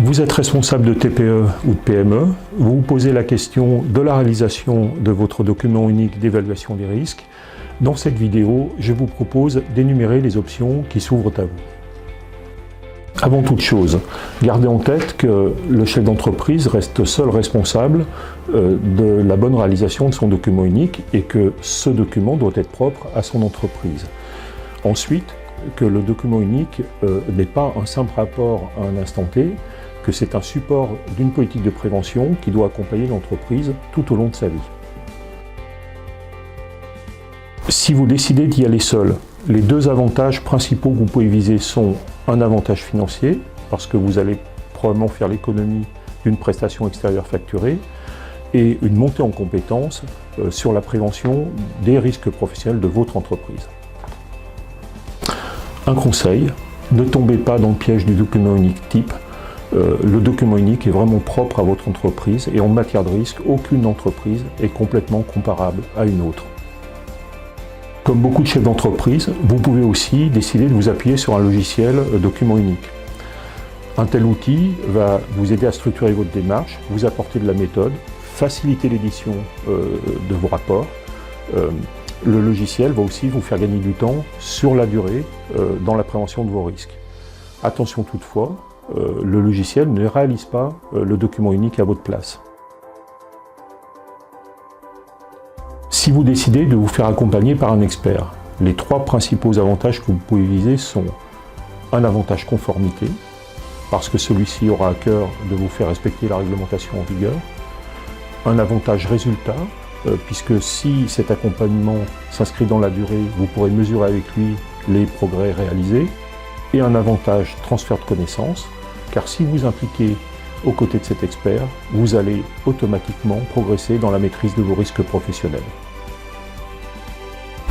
Vous êtes responsable de TPE ou de PME, vous vous posez la question de la réalisation de votre document unique d'évaluation des risques. Dans cette vidéo, je vous propose d'énumérer les options qui s'ouvrent à vous. Avant toute chose, gardez en tête que le chef d'entreprise reste seul responsable de la bonne réalisation de son document unique et que ce document doit être propre à son entreprise. Ensuite, que le document unique n'est pas un simple rapport à un instant T, que c'est un support d'une politique de prévention qui doit accompagner l'entreprise tout au long de sa vie. Si vous décidez d'y aller seul, les deux avantages principaux que vous pouvez viser sont un avantage financier, parce que vous allez probablement faire l'économie d'une prestation extérieure facturée, et une montée en compétences sur la prévention des risques professionnels de votre entreprise. Un conseil, ne tombez pas dans le piège du document unique type. Le document unique est vraiment propre à votre entreprise et en matière de risque, aucune entreprise est complètement comparable à une autre. Comme beaucoup de chefs d'entreprise, vous pouvez aussi décider de vous appuyer sur un logiciel document unique. Un tel outil va vous aider à structurer votre démarche, vous apporter de la méthode, faciliter l'édition de vos rapports. Le logiciel va aussi vous faire gagner du temps sur la durée dans la prévention de vos risques. Attention toutefois, le logiciel ne réalise pas le document unique à votre place. Si vous décidez de vous faire accompagner par un expert, les trois principaux avantages que vous pouvez viser sont un avantage conformité, parce que celui-ci aura à cœur de vous faire respecter la réglementation en vigueur, un avantage résultat, puisque si cet accompagnement s'inscrit dans la durée, vous pourrez mesurer avec lui les progrès réalisés, et un avantage transfert de connaissances, car si vous impliquez aux côtés de cet expert, vous allez automatiquement progresser dans la maîtrise de vos risques professionnels.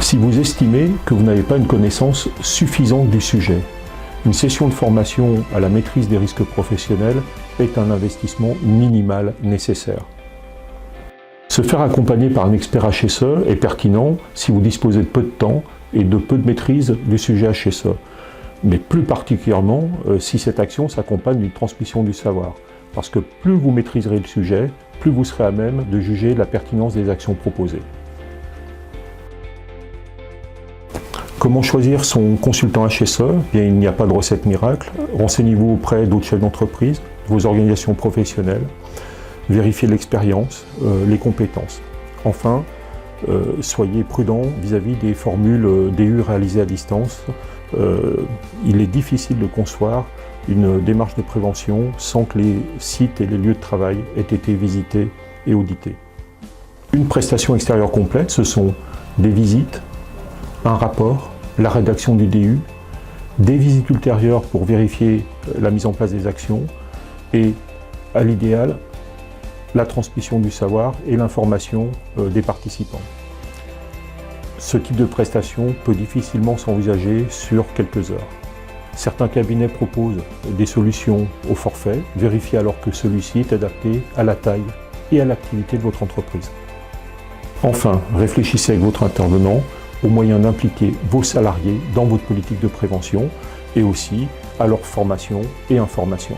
Si vous estimez que vous n'avez pas une connaissance suffisante du sujet, une session de formation à la maîtrise des risques professionnels est un investissement minimal nécessaire. Se faire accompagner par un expert HSE est pertinent si vous disposez de peu de temps et de peu de maîtrise du sujet HSE, mais plus particulièrement si cette action s'accompagne d'une transmission du savoir. Parce que plus vous maîtriserez le sujet, plus vous serez à même de juger la pertinence des actions proposées. Comment choisir son consultant HSE? Bien, il n'y a pas de recette miracle. Renseignez-vous auprès d'autres chefs d'entreprise, vos organisations professionnelles. Vérifiez l'expérience, les compétences. Enfin, soyez prudent vis-à-vis des formules DU réalisées à distance. Il est difficile de concevoir une démarche de prévention sans que les sites et les lieux de travail aient été visités et audités. Une prestation extérieure complète, ce sont des visites, un rapport, la rédaction du DU, des visites ultérieures pour vérifier la mise en place des actions et, à l'idéal, la transmission du savoir et l'information des participants. Ce type de prestation peut difficilement s'envisager sur quelques heures. Certains cabinets proposent des solutions au forfait, vérifiez alors que celui-ci est adapté à la taille et à l'activité de votre entreprise. Enfin, réfléchissez avec votre intervenant aux moyens d'impliquer vos salariés dans votre politique de prévention et aussi à leur formation et information.